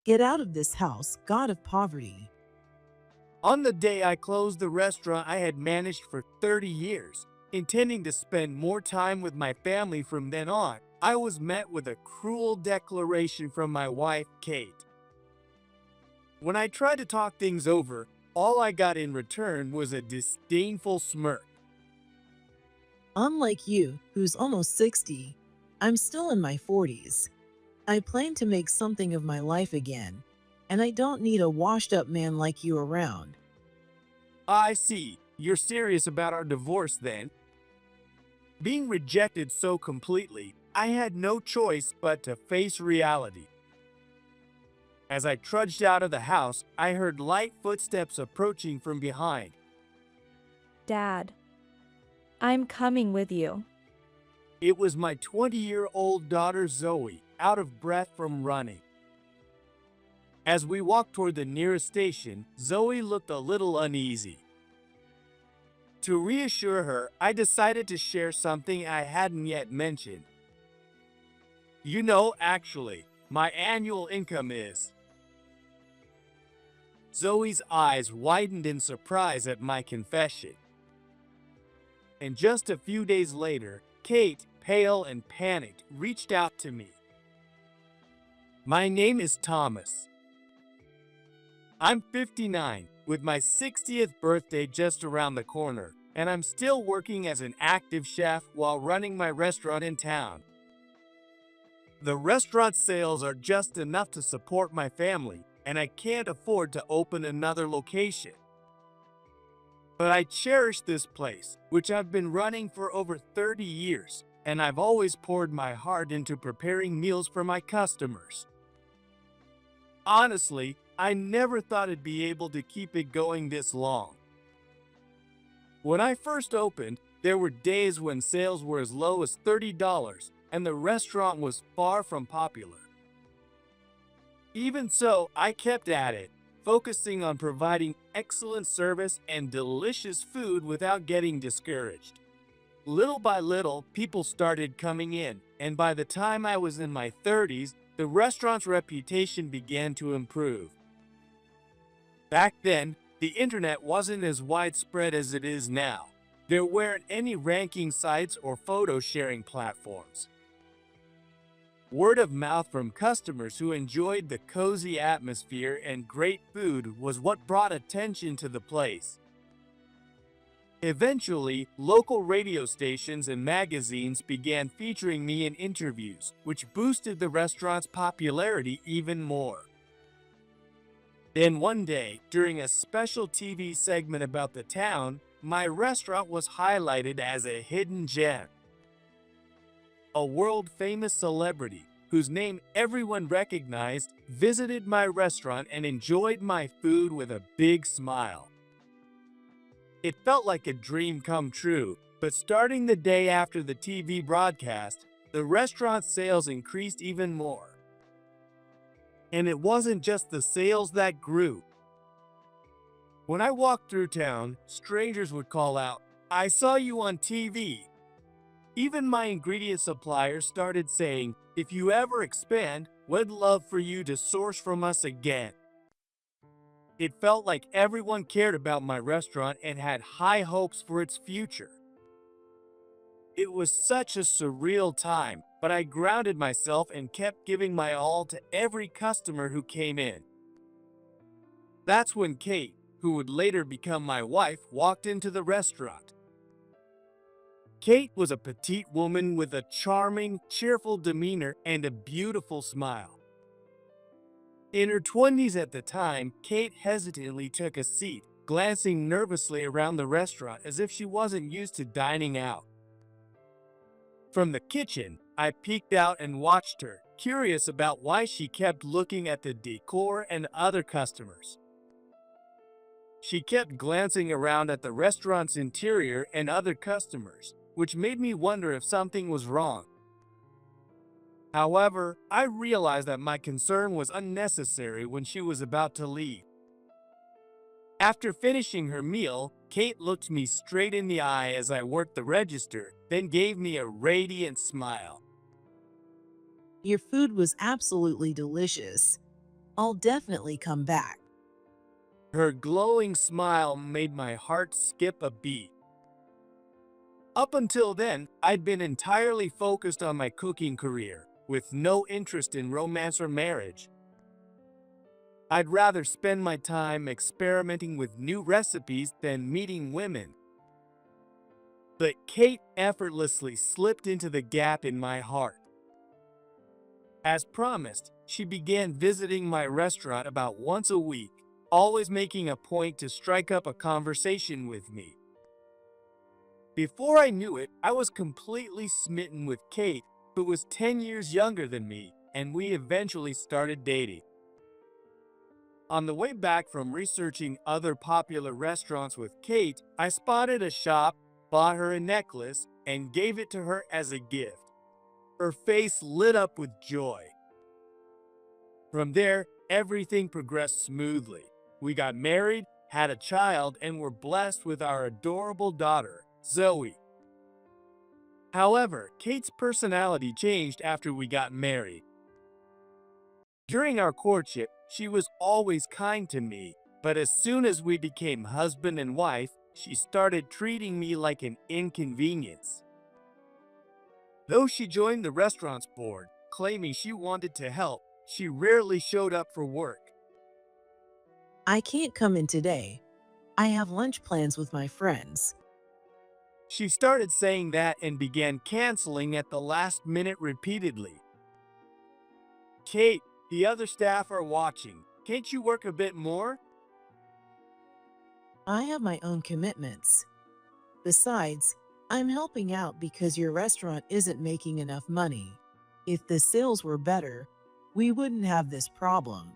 Get out of this house, god of poverty. On the day I closed the restaurant I had managed for 30 years, intending to spend more time with my family from then on, I was met with a cruel declaration from my wife, Kate. When I tried to talk things over, all I got in return was a disdainful smirk. Unlike you, who's almost 60, I'm still in my 40s. I plan to make something of my life again, and I don't need a washed up man like you around. I see. You're serious about our divorce then. Being rejected so completely, I had no choice but to face reality. As I trudged out of the house, I heard light footsteps approaching from behind. Dad, I'm coming with you. It was my 20-year-old daughter Zoe, out of breath from running. As we walked toward the nearest station, Zoe looked a little uneasy. To reassure her, I decided to share something I hadn't yet mentioned. You know, actually, my annual income is... Zoe's eyes widened in surprise at my confession. And just a few days later, Kate, pale and panicked, reached out to me. My name is Thomas. I'm 59, with my 60th birthday just around the corner, and I'm still working as an active chef while running my restaurant in town. The restaurant sales are just enough to support my family, and I can't afford to open another location. But I cherish this place, which I've been running for over 30 years, and I've always poured my heart into preparing meals for my customers. Honestly, I never thought I'd be able to keep it going this long. When I first opened, there were days when sales were as low as $30, and the restaurant was far from popular. Even so, I kept at it, focusing on providing excellent service and delicious food without getting discouraged. Little by little, people started coming in, and by the time I was in my 30s, the restaurant's reputation began to improve. Back then, the internet wasn't as widespread as it is now. There weren't any ranking sites or photo sharing platforms. Word of mouth from customers who enjoyed the cozy atmosphere and great food was what brought attention to the place. Eventually, local radio stations and magazines began featuring me in interviews, which boosted the restaurant's popularity even more. Then one day, during a special TV segment about the town, my restaurant was highlighted as a hidden gem. A world-famous celebrity, whose name everyone recognized, visited my restaurant and enjoyed my food with a big smile. It felt like a dream come true, but starting the day after the TV broadcast, the restaurant sales increased even more. And it wasn't just the sales that grew. When I walked through town, strangers would call out, "I saw you on TV." Even my ingredient suppliers started saying, "If you ever expand, we'd love for you to source from us again." It felt like everyone cared about my restaurant and had high hopes for its future. It was such a surreal time, but I grounded myself and kept giving my all to every customer who came in. That's when Kate, who would later become my wife, walked into the restaurant. Kate was a petite woman with a charming, cheerful demeanor and a beautiful smile. In her 20s at the time, Kate hesitantly took a seat, glancing nervously around the restaurant as if she wasn't used to dining out. From the kitchen, I peeked out and watched her, curious about why she kept looking at the decor and other customers. She kept glancing around at the restaurant's interior and other customers, which made me wonder if something was wrong. However, I realized that my concern was unnecessary when she was about to leave. After finishing her meal, Kate looked me straight in the eye as I worked the register, then gave me a radiant smile. Your food was absolutely delicious. I'll definitely come back. Her glowing smile made my heart skip a beat. Up until then, I'd been entirely focused on my cooking career, with no interest in romance or marriage. I'd rather spend my time experimenting with new recipes than meeting women. But Kate effortlessly slipped into the gap in my heart. As promised, she began visiting my restaurant about once a week, always making a point to strike up a conversation with me. Before I knew it, I was completely smitten with Kate, who was 10 years younger than me, and we eventually started dating. On the way back from researching other popular restaurants with Kate, I spotted a shop, bought her a necklace, and gave it to her as a gift. Her face lit up with joy. From there, everything progressed smoothly. We got married, had a child, and were blessed with our adorable daughter, Zoe. However, Kate's personality changed after we got married. During our courtship, she was always kind to me, but as soon as we became husband and wife, she started treating me like an inconvenience. Though she joined the restaurant's board, claiming she wanted to help, she rarely showed up for work. I can't come in today. I have lunch plans with my friends. She started saying that and began canceling at the last minute repeatedly. Kate, the other staff are watching. Can't you work a bit more? I have my own commitments. Besides, I'm helping out because your restaurant isn't making enough money. If the sales were better, we wouldn't have this problem.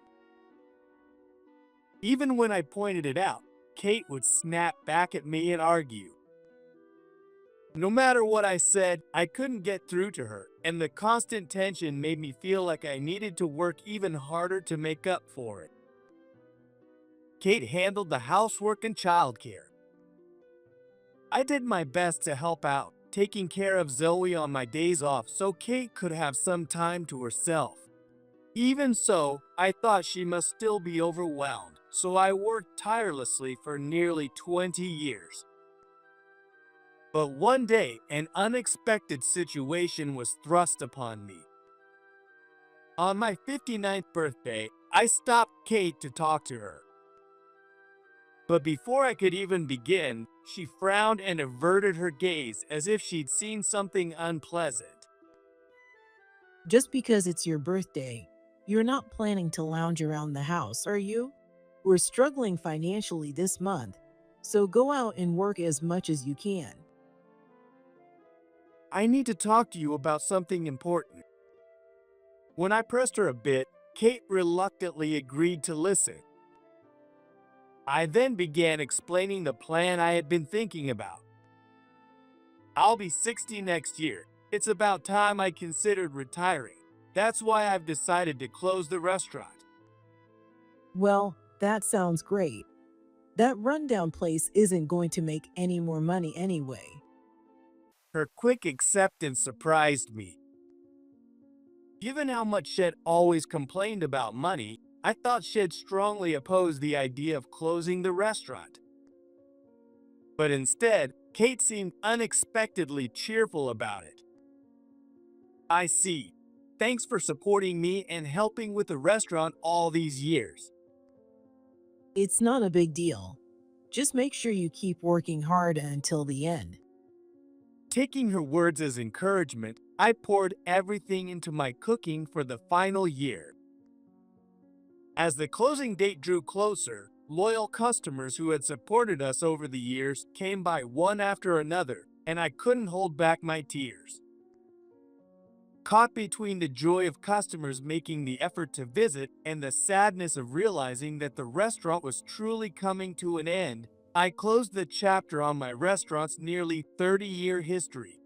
Even when I pointed it out, Kate would snap back at me and argue. No matter what I said, I couldn't get through to her, and the constant tension made me feel like I needed to work even harder to make up for it. Kate handled the housework and childcare. I did my best to help out, taking care of Zoe on my days off so Kate could have some time to herself. Even so, I thought she must still be overwhelmed, so I worked tirelessly for nearly 20 years. But one day, an unexpected situation was thrust upon me. On my 59th birthday, I stopped Kate to talk to her. But before I could even begin, she frowned and averted her gaze as if she'd seen something unpleasant. Just because it's your birthday, you're not planning to lounge around the house, are you? We're struggling financially this month, so go out and work as much as you can. I need to talk to you about something important. When I pressed her a bit, Kate reluctantly agreed to listen. I then began explaining the plan I had been thinking about. I'll be 60 next year. It's about time I considered retiring. That's why I've decided to close the restaurant. Well, that sounds great. That rundown place isn't going to make any more money anyway. Her quick acceptance surprised me. Given how much Shed always complained about money, I thought she'd strongly oppose the idea of closing the restaurant. But instead, Kate seemed unexpectedly cheerful about it. I see. Thanks for supporting me and helping with the restaurant all these years. It's not a big deal. Just make sure you keep working hard until the end. Taking her words as encouragement, I poured everything into my cooking for the final year. As the closing date drew closer, loyal customers who had supported us over the years came by one after another, and I couldn't hold back my tears. Caught between the joy of customers making the effort to visit and the sadness of realizing that the restaurant was truly coming to an end, I closed the chapter on my restaurant's nearly 30-year history.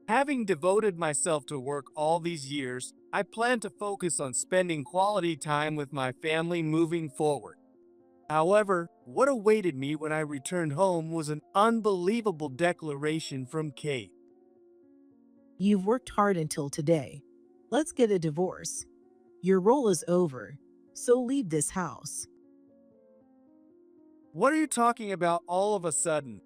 Having devoted myself to work all these years, I plan to focus on spending quality time with my family moving forward. However, what awaited me when I returned home was an unbelievable declaration from Kate. You've worked hard until today. Let's get a divorce. Your role is over, so leave this house. What are you talking about all of a sudden?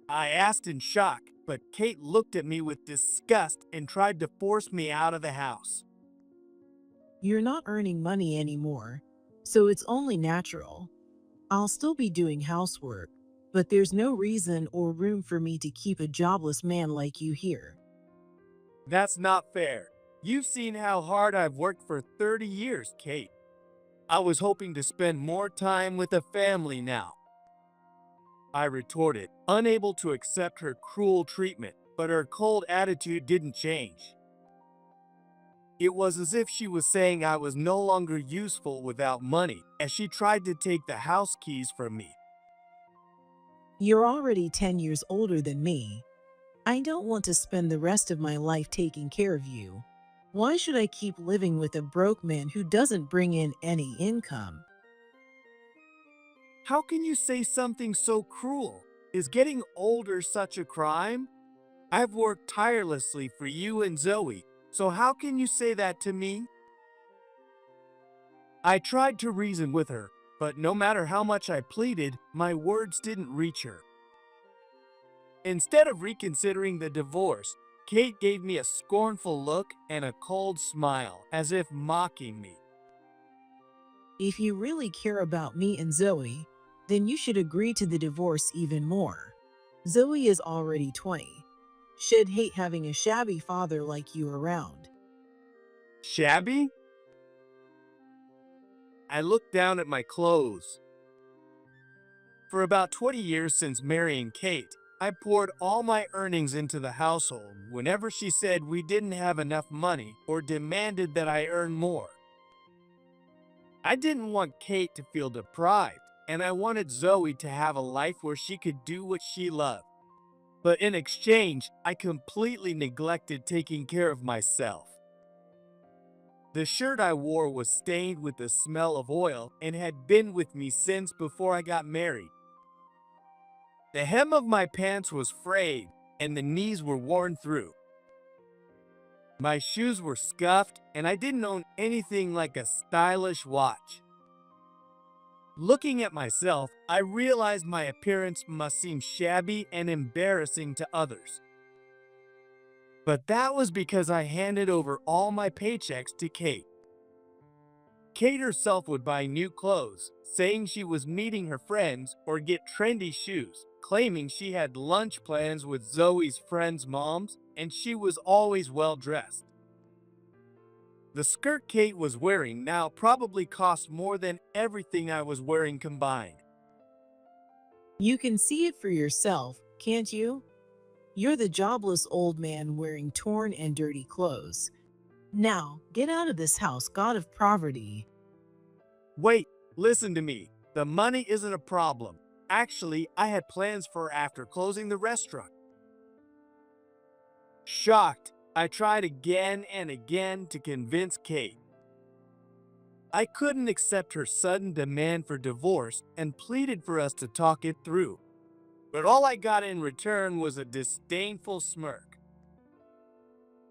I asked in shock, but Kate looked at me with disgust and tried to force me out of the house. You're not earning money anymore, so it's only natural. I'll still be doing housework, but there's no reason or room for me to keep a jobless man like you here. That's not fair. You've seen how hard I've worked for 30 years, Kate. I was hoping to spend more time with the family now. I retorted, unable to accept her cruel treatment, but her cold attitude didn't change. It was as if she was saying I was no longer useful without money, as she tried to take the house keys from me. You're already 10 years older than me. I don't want to spend the rest of my life taking care of you. Why should I keep living with a broke man who doesn't bring in any income? How can you say something so cruel? Is getting older such a crime? I've worked tirelessly for you and Zoe, so how can you say that to me? I tried to reason with her, but no matter how much I pleaded, my words didn't reach her. Instead of reconsidering the divorce, Kate gave me a scornful look and a cold smile, as if mocking me. If you really care about me and Zoe, then you should agree to the divorce even more. Zoe is already 20. She'd hate having a shabby father like you around. Shabby? I looked down at my clothes. For about 20 years since marrying Kate, I poured all my earnings into the household whenever she said we didn't have enough money or demanded that I earn more. I didn't want Kate to feel deprived, and I wanted Zoe to have a life where she could do what she loved. But in exchange, I completely neglected taking care of myself. The shirt I wore was stained with the smell of oil and had been with me since before I got married. The hem of my pants was frayed, and the knees were worn through. My shoes were scuffed, and I didn't own anything like a stylish watch. Looking at myself, I realized my appearance must seem shabby and embarrassing to others. But that was because I handed over all my paychecks to Kate. Kate herself would buy new clothes, saying she was meeting her friends, or get trendy shoes, claiming she had lunch plans with Zoe's friends' moms, and she was always well dressed. The skirt Kate was wearing now probably cost more than everything I was wearing combined. You can see it for yourself, can't you? You're the jobless old man wearing torn and dirty clothes. Now, get out of this house, god of poverty. Wait, listen to me. The money isn't a problem. Actually, I had plans for after closing the restaurant. Shocked, I tried again and again to convince Kate. I couldn't accept her sudden demand for divorce and pleaded for us to talk it through. But all I got in return was a disdainful smirk.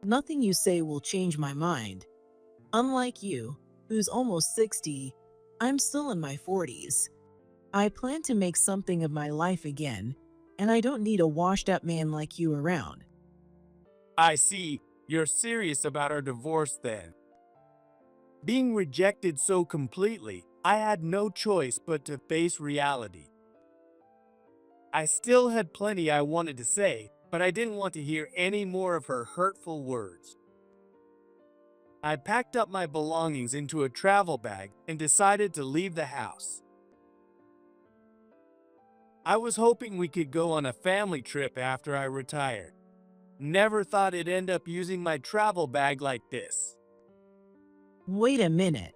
Nothing you say will change my mind. Unlike you, who's almost 60, I'm still in my 40s. I plan to make something of my life again, and I don't need a washed-up man like you around. I see, you're serious about our divorce then. Being rejected so completely, I had no choice but to face reality. I still had plenty I wanted to say, but I didn't want to hear any more of her hurtful words. I packed up my belongings into a travel bag and decided to leave the house. I was hoping we could go on a family trip after I retired. Never thought I'd end up using my travel bag like this. Wait a minute.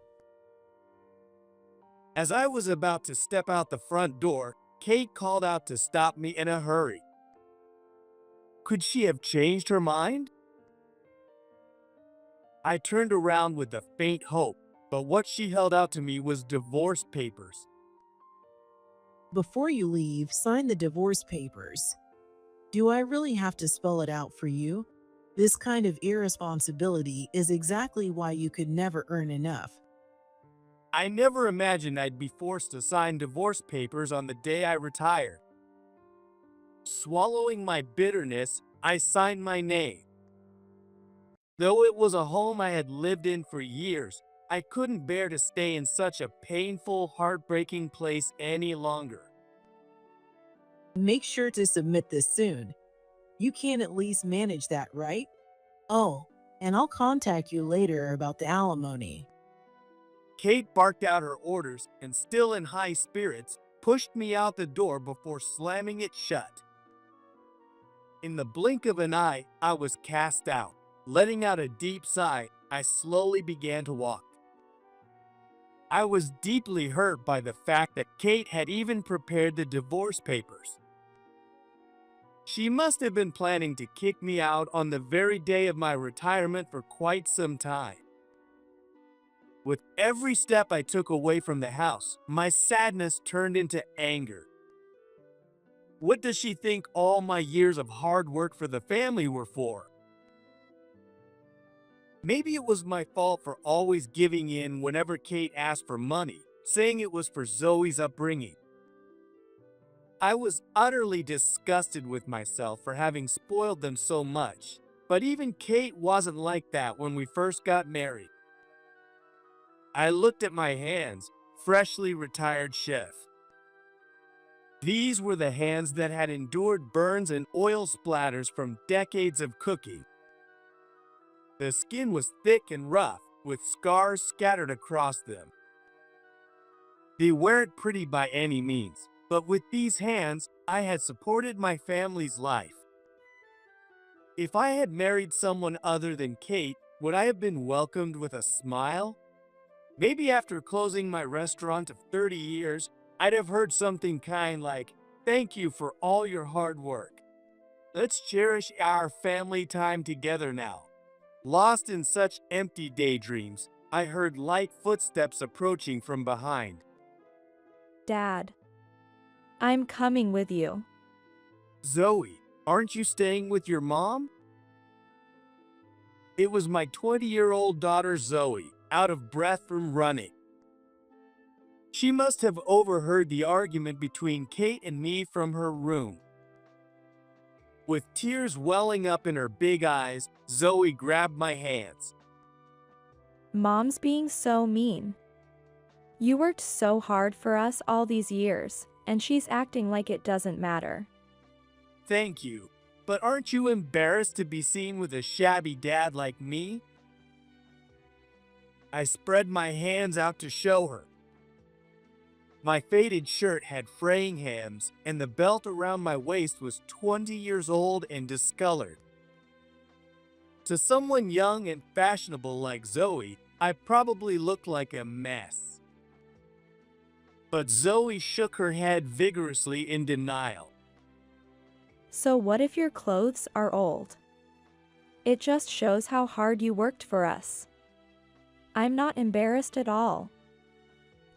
As I was about to step out the front door, Kate called out to stop me in a hurry. Could she have changed her mind? I turned around with a faint hope, but what she held out to me was divorce papers. Before you leave, sign the divorce papers. Do I really have to spell it out for you? This kind of irresponsibility is exactly why you could never earn enough. I never imagined I'd be forced to sign divorce papers on the day I retired. Swallowing my bitterness, I signed my name. Though it was a home I had lived in for years, I couldn't bear to stay in such a painful, heartbreaking place any longer. Make sure to submit this soon. You can at least manage that, right? Oh, and I'll contact you later about the alimony. Kate barked out her orders and, still in high spirits, pushed me out the door before slamming it shut. In the blink of an eye, I was cast out. Letting out a deep sigh, I slowly began to walk. I was deeply hurt by the fact that Kate had even prepared the divorce papers. She must have been planning to kick me out on the very day of my retirement for quite some time. With every step I took away from the house, my sadness turned into anger. What does she think all my years of hard work for the family were for? Maybe it was my fault for always giving in whenever Kate asked for money, saying it was for Zoe's upbringing. I was utterly disgusted with myself for having spoiled them so much, but even Kate wasn't like that when we first got married. I looked at my hands, freshly retired chef. These were the hands that had endured burns and oil splatters from decades of cooking. The skin was thick and rough, with scars scattered across them. They weren't pretty by any means, but with these hands, I had supported my family's life. If I had married someone other than Kate, would I have been welcomed with a smile? Maybe after closing my restaurant of 30 years, I'd have heard something kind like, "Thank you for all your hard work. Let's cherish our family time together now." Lost in such empty daydreams, I heard light footsteps approaching from behind. Dad, I'm coming with you. "Zoe, aren't you staying with your mom?" It was my 20-year-old daughter Zoe, out of breath from running. She must have overheard the argument between Kate and me from her room. With tears welling up in her big eyes, Zoe grabbed my hands. Mom's being so mean. You worked so hard for us all these years, and she's acting like it doesn't matter. "Thank you, but aren't you embarrassed to be seen with a shabby dad like me?" I spread my hands out to show her. My faded shirt had fraying hems, and the belt around my waist was 20 years old and discolored. To someone young and fashionable like Zoe, I probably looked like a mess. But Zoe shook her head vigorously in denial. So what if your clothes are old? It just shows how hard you worked for us. I'm not embarrassed at all.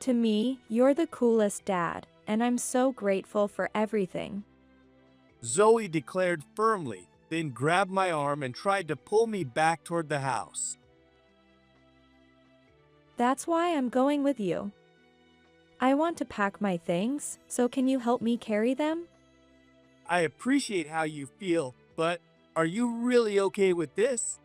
To me, you're the coolest dad, and I'm so grateful for everything. Zoe declared firmly, then grabbed my arm and tried to pull me back toward the house. That's why I'm going with you. I want to pack my things, so can you help me carry them? "I appreciate how you feel, but are you really okay with this?"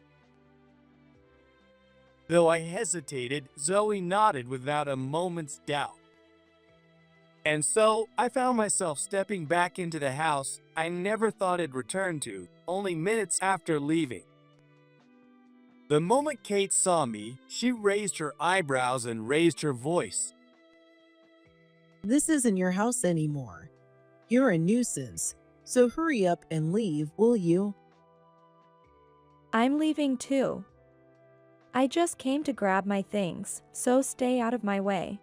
Though I hesitated, Zoe nodded without a moment's doubt. And so, I found myself stepping back into the house I never thought I'd return to, only minutes after leaving. The moment Kate saw me, she raised her eyebrows and raised her voice. This isn't your house anymore. You're a nuisance. So hurry up and leave, will you? I'm leaving too. I just came to grab my things, so stay out of my way.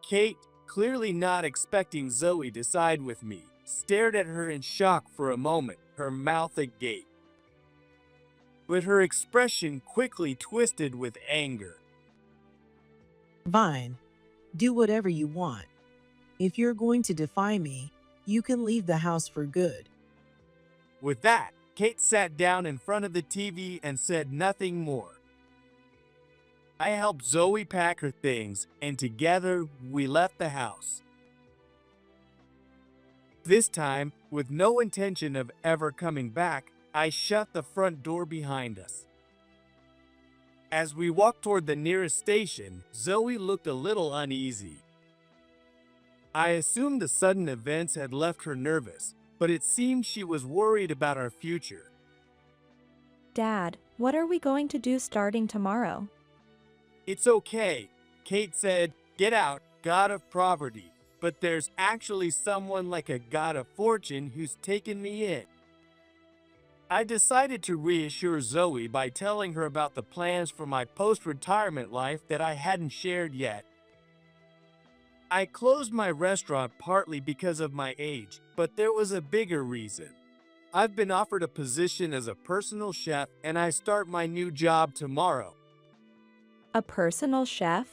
Kate, clearly not expecting Zoe to side with me, stared at her in shock for a moment, her mouth agape. But her expression quickly twisted with anger. Fine. Do whatever you want. If you're going to defy me, you can leave the house for good. With that, Kate sat down in front of the TV and said nothing more. I helped Zoe pack her things, and together we left the house. This time, with no intention of ever coming back, I shut the front door behind us. As we walked toward the nearest station, Zoe looked a little uneasy. I assumed the sudden events had left her nervous, but it seemed she was worried about our future. Dad, what are we going to do starting tomorrow? It's okay, Kate said, get out, god of poverty, but there's actually someone like a god of fortune who's taken me in. I decided to reassure Zoe by telling her about the plans for my post-retirement life that I hadn't shared yet. I closed my restaurant partly because of my age, but there was a bigger reason. I've been offered a position as a personal chef, and I start my new job tomorrow. A personal chef?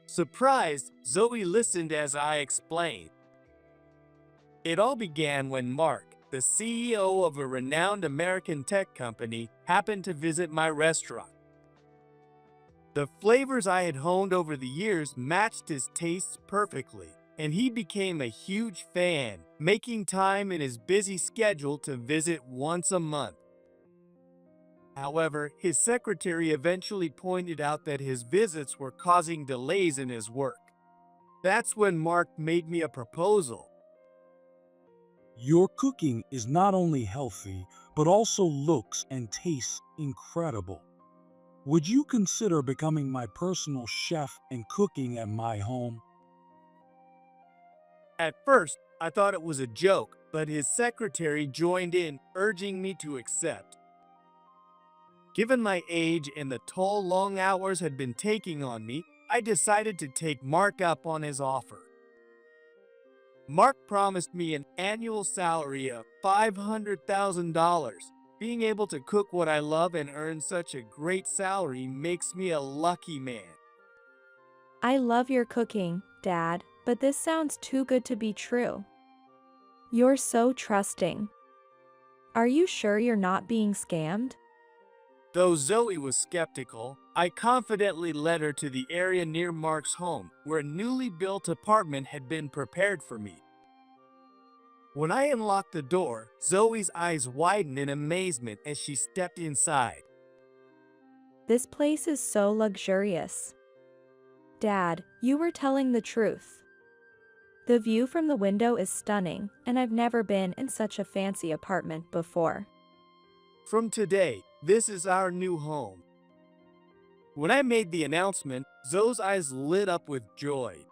Surprised, Zoe listened as I explained. It all began when Mark, the CEO of a renowned American tech company, happened to visit my restaurant. The flavors I had honed over the years matched his tastes perfectly, and he became a huge fan, making time in his busy schedule to visit once a month. However, his secretary eventually pointed out that his visits were causing delays in his work. That's when Mark made me a proposal. Your cooking is not only healthy, but also looks and tastes incredible. Would you consider becoming my personal chef and cooking at my home? At first, I thought it was a joke, but his secretary joined in, urging me to accept. Given my age and the toll long hours had been taking on me, I decided to take Mark up on his offer. Mark promised me an annual salary of $500,000. Being able to cook what I love and earn such a great salary makes me a lucky man. I love your cooking, Dad, but this sounds too good to be true. You're so trusting. Are you sure you're not being scammed? Though Zoe was skeptical, I confidently led her to the area near Mark's home, where a newly built apartment had been prepared for me. When I unlocked the door, Zoe's eyes widened in amazement as she stepped inside. This place is so luxurious. Dad, you were telling the truth. The view from the window is stunning, and I've never been in such a fancy apartment before. From today, this is our new home. When I made the announcement, Zoe's eyes lit up with joy.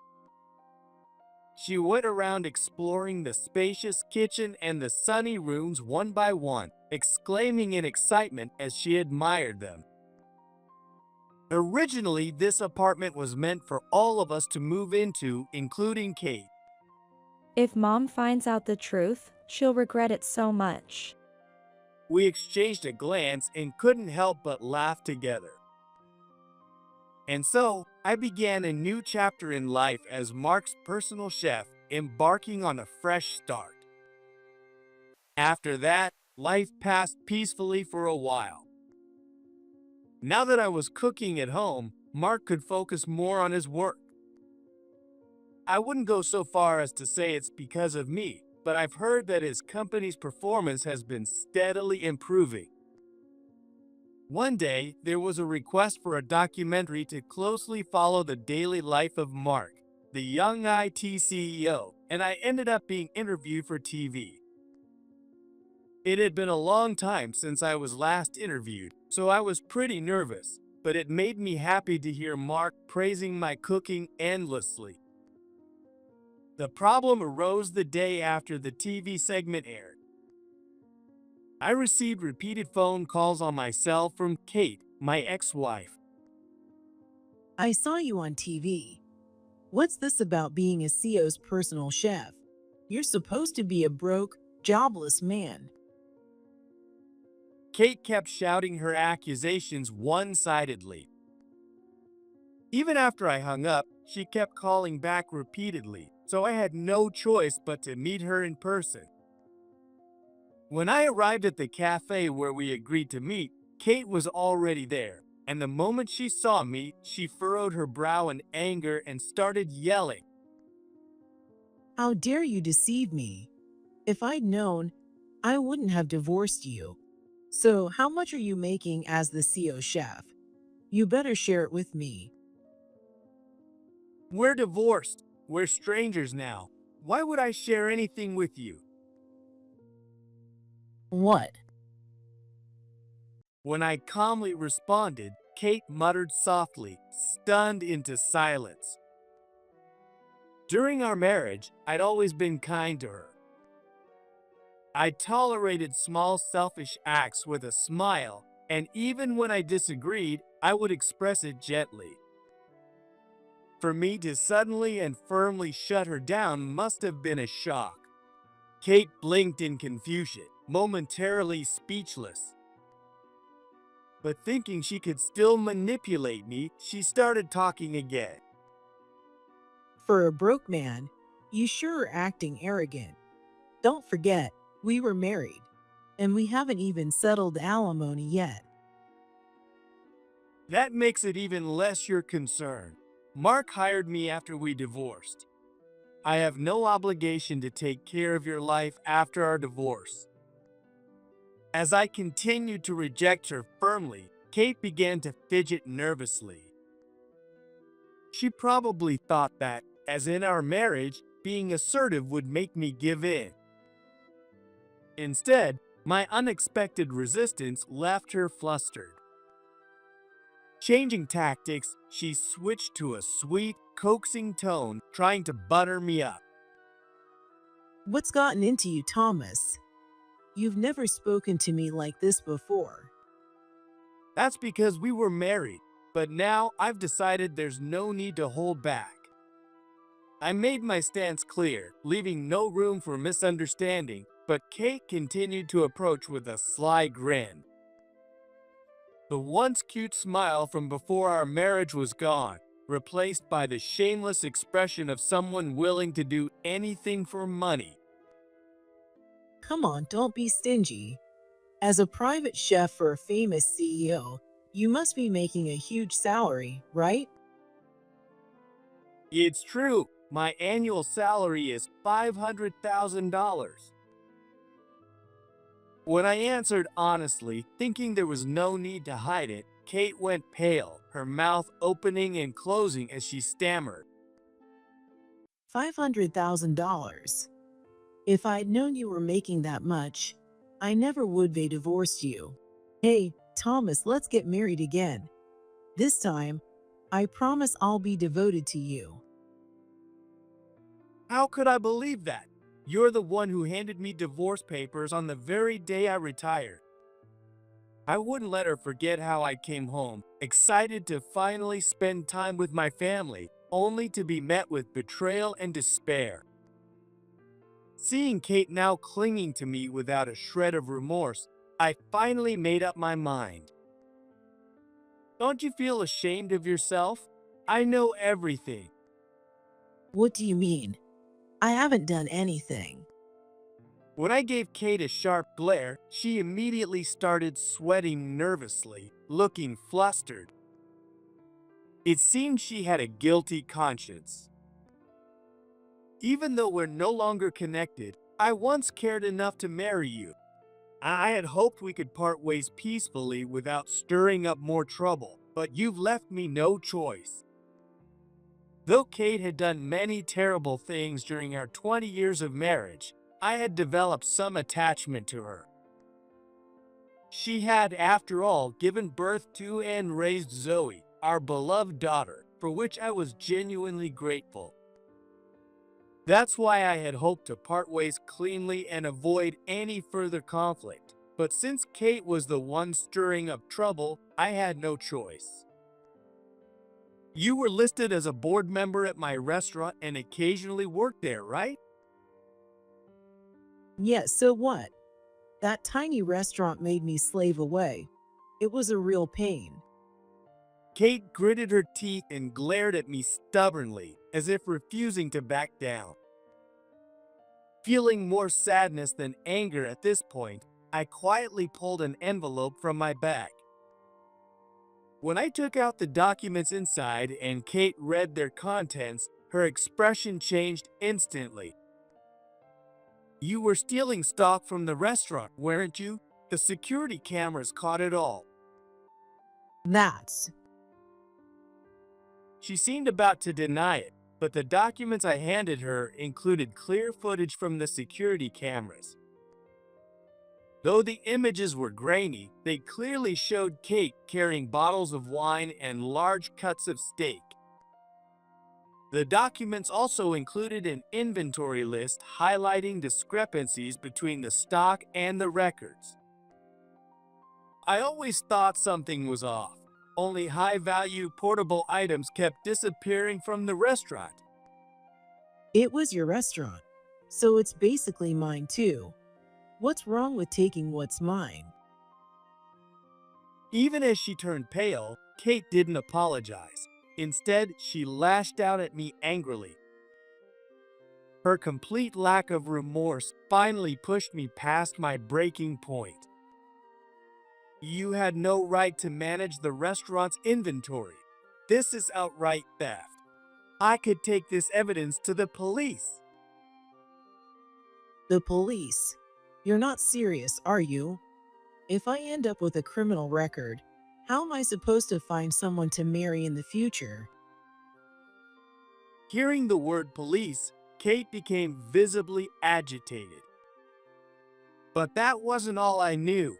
She went around exploring the spacious kitchen and the sunny rooms one by one, exclaiming in excitement as she admired them. Originally, this apartment was meant for all of us to move into, including Kate. If Mom finds out the truth, she'll regret it so much. We exchanged a glance and couldn't help but laugh together. And so, I began a new chapter in life as Mark's personal chef, embarking on a fresh start. After that, life passed peacefully for a while. Now that I was cooking at home, Mark could focus more on his work. I wouldn't go so far as to say it's because of me, but I've heard that his company's performance has been steadily improving. One day, there was a request for a documentary to closely follow the daily life of Mark, the young IT CEO, and I ended up being interviewed for TV. It had been a long time since I was last interviewed, so I was pretty nervous, but it made me happy to hear Mark praising my cooking endlessly. The problem arose the day after the TV segment aired. I received repeated phone calls on my cell from Kate, my ex-wife. I saw you on TV. What's this about being a CEO's personal chef? You're supposed to be a broke, jobless man. Kate kept shouting her accusations one-sidedly. Even after I hung up, she kept calling back repeatedly, so I had no choice but to meet her in person. When I arrived at the cafe where we agreed to meet, Kate was already there, and the moment she saw me, she furrowed her brow in anger and started yelling. How dare you deceive me? If I'd known, I wouldn't have divorced you. So, how much are you making as the CO chef? You better share it with me. We're divorced. We're strangers now. Why would I share anything with you? What? When I calmly responded, Kate muttered softly, stunned into silence. During our marriage, I'd always been kind to her. I tolerated small selfish acts with a smile, and even when I disagreed, I would express it gently. For me to suddenly and firmly shut her down must have been a shock. Kate blinked in confusion, momentarily speechless. But thinking she could still manipulate me, she started talking again. For a broke man, you sure are acting arrogant. Don't forget, we were married, and we haven't even settled alimony yet. That makes it even less your concern. Mark hired me after we divorced. I have no obligation to take care of your life after our divorce. As I continued to reject her firmly, Kate began to fidget nervously. She probably thought that, as in our marriage, being assertive would make me give in. Instead, my unexpected resistance left her flustered. Changing tactics, she switched to a sweet, coaxing tone, trying to butter me up. What's gotten into you, Thomas? You've never spoken to me like this before. That's because we were married, but now I've decided there's no need to hold back. I made my stance clear, leaving no room for misunderstanding, but Kate continued to approach with a sly grin. The once cute smile from before our marriage was gone, replaced by the shameless expression of someone willing to do anything for money. Come on, don't be stingy. As a private chef for a famous CEO, you must be making a huge salary, right? It's true, my annual salary is $500,000. When I answered honestly, thinking there was no need to hide it, Kate went pale, her mouth opening and closing as she stammered. $500,000. If I'd known you were making that much, I never would have divorced you. Hey, Thomas, let's get married again. This time, I promise I'll be devoted to you. How could I believe that? You're the one who handed me divorce papers on the very day I retired. I wouldn't let her forget how I came home, excited to finally spend time with my family, only to be met with betrayal and despair. Seeing Kate now clinging to me without a shred of remorse, I finally made up my mind. Don't you feel ashamed of yourself? I know everything. What do you mean? I haven't done anything. When I gave Kate a sharp glare, she immediately started sweating nervously, looking flustered. It seemed she had a guilty conscience. Even though we're no longer connected, I once cared enough to marry you. I had hoped we could part ways peacefully without stirring up more trouble, but you've left me no choice. Though Kate had done many terrible things during our 20 years of marriage, I had developed some attachment to her. She had, after all, given birth to and raised Zoe, our beloved daughter, for which I was genuinely grateful. That's why I had hoped to part ways cleanly and avoid any further conflict. But since Kate was the one stirring up trouble, I had no choice. You were listed as a board member at my restaurant and occasionally worked there, right? Yes, so what? That tiny restaurant made me slave away. It was a real pain. Kate gritted her teeth and glared at me stubbornly, as if refusing to back down. Feeling more sadness than anger at this point, I quietly pulled an envelope from my bag. When I took out the documents inside and Kate read their contents, her expression changed instantly. "You were stealing stock from the restaurant, weren't you? The security cameras caught it all." That's She seemed about to deny it, but the documents I handed her included clear footage from the security cameras. Though the images were grainy, they clearly showed Kate carrying bottles of wine and large cuts of steak. The documents also included an inventory list highlighting discrepancies between the stock and the records. I always thought something was off. Only high-value portable items kept disappearing from the restaurant. it was your restaurant, so it's basically mine too. What's wrong with taking what's mine? Even as she turned pale, Kate didn't apologize. Instead, she lashed out at me angrily. Her complete lack of remorse finally pushed me past my breaking point. "You had no right to manage the restaurant's inventory. This is outright theft. I could take this evidence to the police." The police. You're not serious, are you? If I end up with a criminal record, how am I supposed to find someone to marry in the future? Hearing the word police, Kate became visibly agitated. But that wasn't all I knew.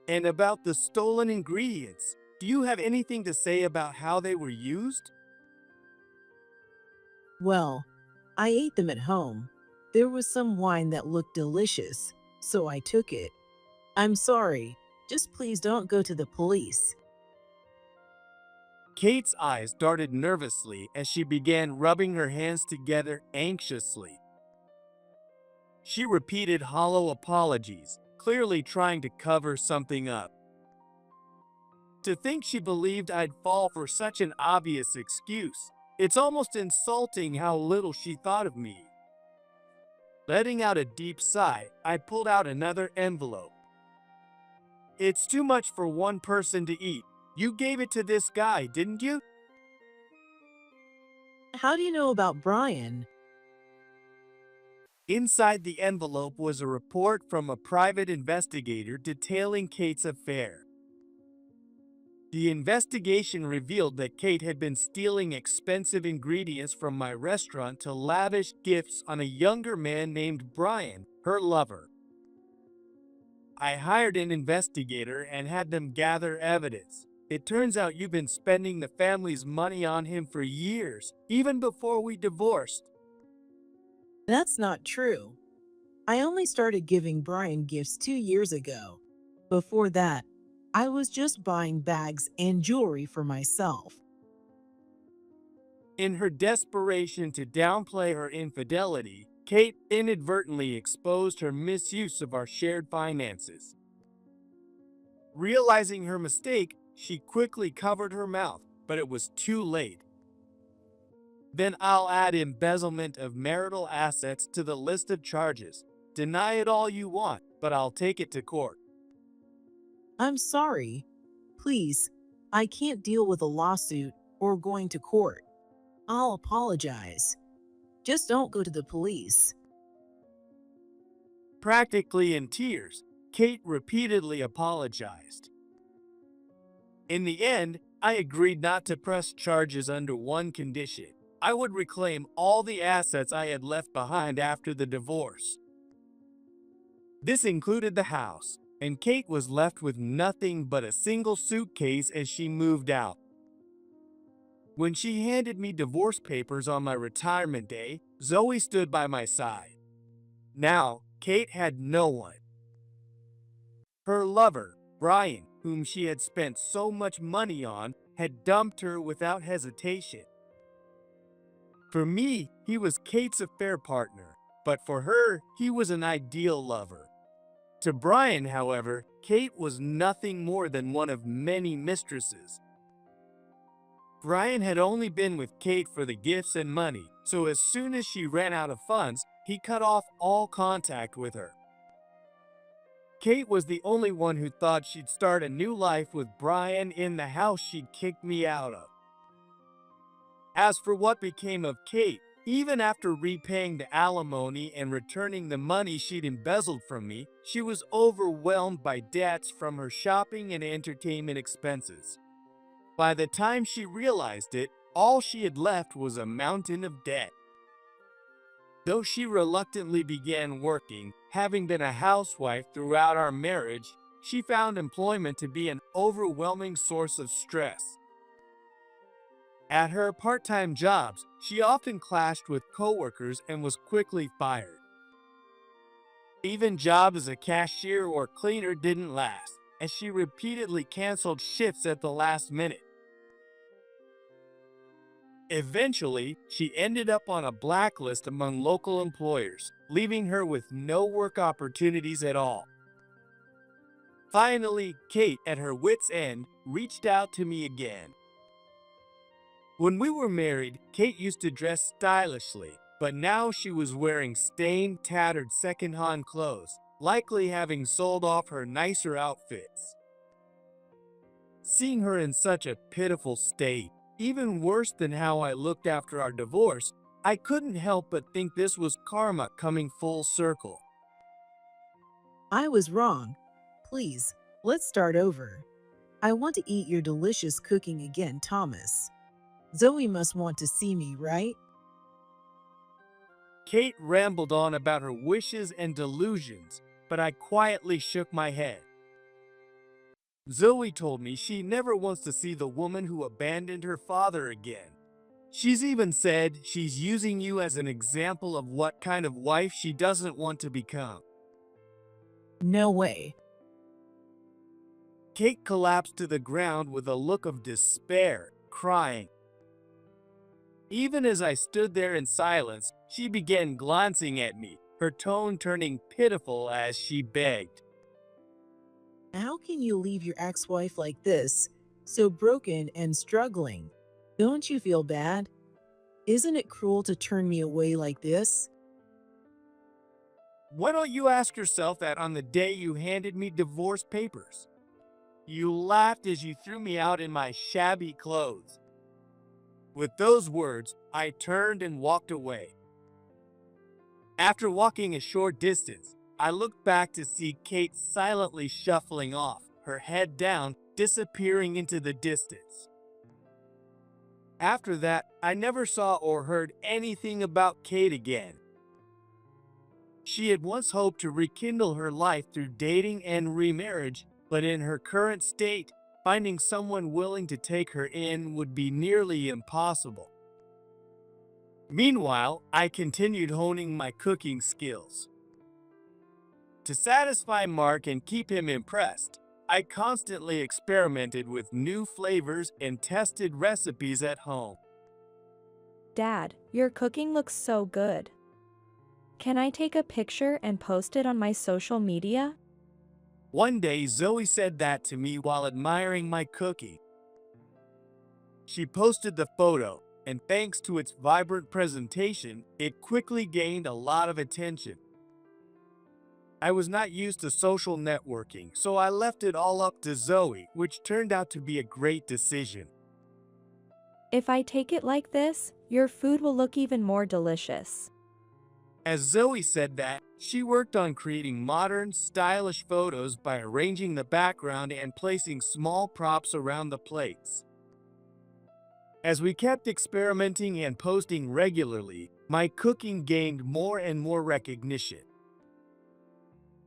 And about the stolen ingredients, do you have anything to say about how they were used? Well, I ate them at home. There was some wine that looked delicious, so I took it. I'm sorry, just please don't go to the police. Kate's eyes darted nervously as she began rubbing her hands together anxiously. She repeated hollow apologies, clearly trying to cover something up. To think she believed I'd fall for such an obvious excuse. It's almost insulting how little she thought of me. Letting out a deep sigh, I pulled out another envelope. "It's too much for one person to eat. You gave it to this guy, didn't you?" How do you know about Brian? Inside the envelope was a report from a private investigator detailing Kate's affair. The investigation revealed that Kate had been stealing expensive ingredients from my restaurant to lavish gifts on a younger man named Brian, her lover. I hired an investigator and had them gather evidence. It turns out you've been spending the family's money on him for years, even before we divorced. That's not true. I only started giving Brian gifts 2 years ago. Before that, I was just buying bags and jewelry for myself. In her desperation to downplay her infidelity, Kate inadvertently exposed her misuse of our shared finances. Realizing her mistake, she quickly covered her mouth, but it was too late. "Then I'll add embezzlement of marital assets to the list of charges. Deny it all you want, but I'll take it to court." I'm sorry. Please, I can't deal with a lawsuit or going to court. I'll apologize. Just don't go to the police. Practically in tears, Kate repeatedly apologized. In the end, I agreed not to press charges under one condition. I would reclaim all the assets I had left behind after the divorce. This included the house, and Kate was left with nothing but a single suitcase as she moved out. When she handed me divorce papers on my retirement day, Zoe stood by my side. Now, Kate had no one. Her lover, Brian, whom she had spent so much money on, had dumped her without hesitation. For me, he was Kate's affair partner, but for her, he was an ideal lover. To Brian, however, Kate was nothing more than one of many mistresses. Brian had only been with Kate for the gifts and money, so as soon as she ran out of funds, he cut off all contact with her. Kate was the only one who thought she'd start a new life with Brian in the house she'd kicked me out of. As for what became of Kate, even after repaying the alimony and returning the money she'd embezzled from me, she was overwhelmed by debts from her shopping and entertainment expenses. By the time she realized it, all she had left was a mountain of debt. Though she reluctantly began working, having been a housewife throughout our marriage, she found employment to be an overwhelming source of stress. At her part-time jobs, she often clashed with coworkers and was quickly fired. Even jobs as a cashier or cleaner didn't last, as she repeatedly canceled shifts at the last minute. Eventually, she ended up on a blacklist among local employers, leaving her with no work opportunities at all. Finally, Kate, at her wit's end, reached out to me again. When we were married, Kate used to dress stylishly, but now she was wearing stained, tattered second-hand clothes, likely having sold off her nicer outfits. Seeing her in such a pitiful state, even worse than how I looked after our divorce, I couldn't help but think this was karma coming full circle. I was wrong. Please, let's start over. I want to eat your delicious cooking again, Thomas. Zoe must want to see me, right? Kate rambled on about her wishes and delusions, but I quietly shook my head. Zoe told me she never wants to see the woman who abandoned her father again. She's even said she's using you as an example of what kind of wife she doesn't want to become. No way. Kate collapsed to the ground with a look of despair, crying. Even as I stood there in silence, she began glancing at me, her tone turning pitiful as she begged. How can you leave your ex-wife like this, so broken and struggling? Don't you feel bad? Isn't it cruel to turn me away like this? Why don't you ask yourself that on the day you handed me divorce papers? You laughed as you threw me out in my shabby clothes. With those words, I turned and walked away. After walking a short distance, I looked back to see Kate silently shuffling off, her head down, disappearing into the distance. After that, I never saw or heard anything about Kate again. She had once hoped to rekindle her life through dating and remarriage, but in her current state, finding someone willing to take her in would be nearly impossible. Meanwhile, I continued honing my cooking skills. To satisfy Mark and keep him impressed, I constantly experimented with new flavors and tested recipes at home. Dad, your cooking looks so good. Can I take a picture and post it on my social media? One day, Zoe said that to me while admiring my cooking. She posted the photo, and thanks to its vibrant presentation, it quickly gained a lot of attention. I was not used to social networking, so I left it all up to Zoe, which turned out to be a great decision. If I take it like this, your food will look even more delicious. As Zoe said that, she worked on creating modern, stylish photos by arranging the background and placing small props around the plates. As we kept experimenting and posting regularly, my cooking gained more and more recognition.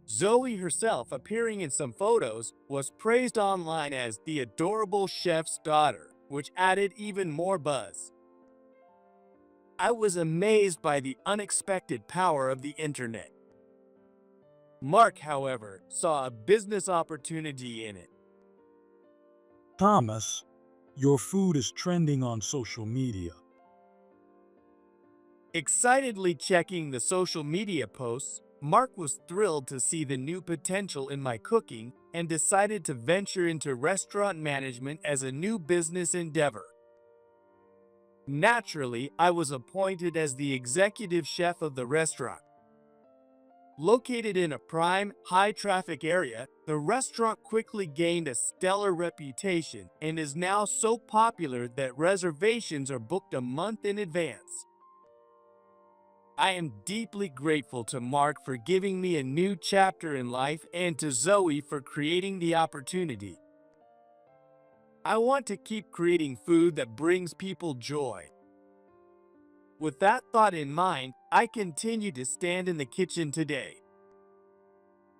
Zoe herself, appearing in some photos, was praised online as the adorable chef's daughter, which added even more buzz. I was amazed by the unexpected power of the internet. Mark, however, saw a business opportunity in it. Thomas, your food is trending on social media. Excitedly checking the social media posts, Mark was thrilled to see the new potential in my cooking and decided to venture into restaurant management as a new business endeavor. Naturally, I was appointed as the executive chef of the restaurant, Located in a prime, high-traffic area, the restaurant quickly gained a stellar reputation and is now so popular that reservations are booked a month in advance. I am deeply grateful to Mark for giving me a new chapter in life and to Zoe for creating the opportunity. I want to keep creating food that brings people joy. With that thought in mind, I continue to stand in the kitchen today.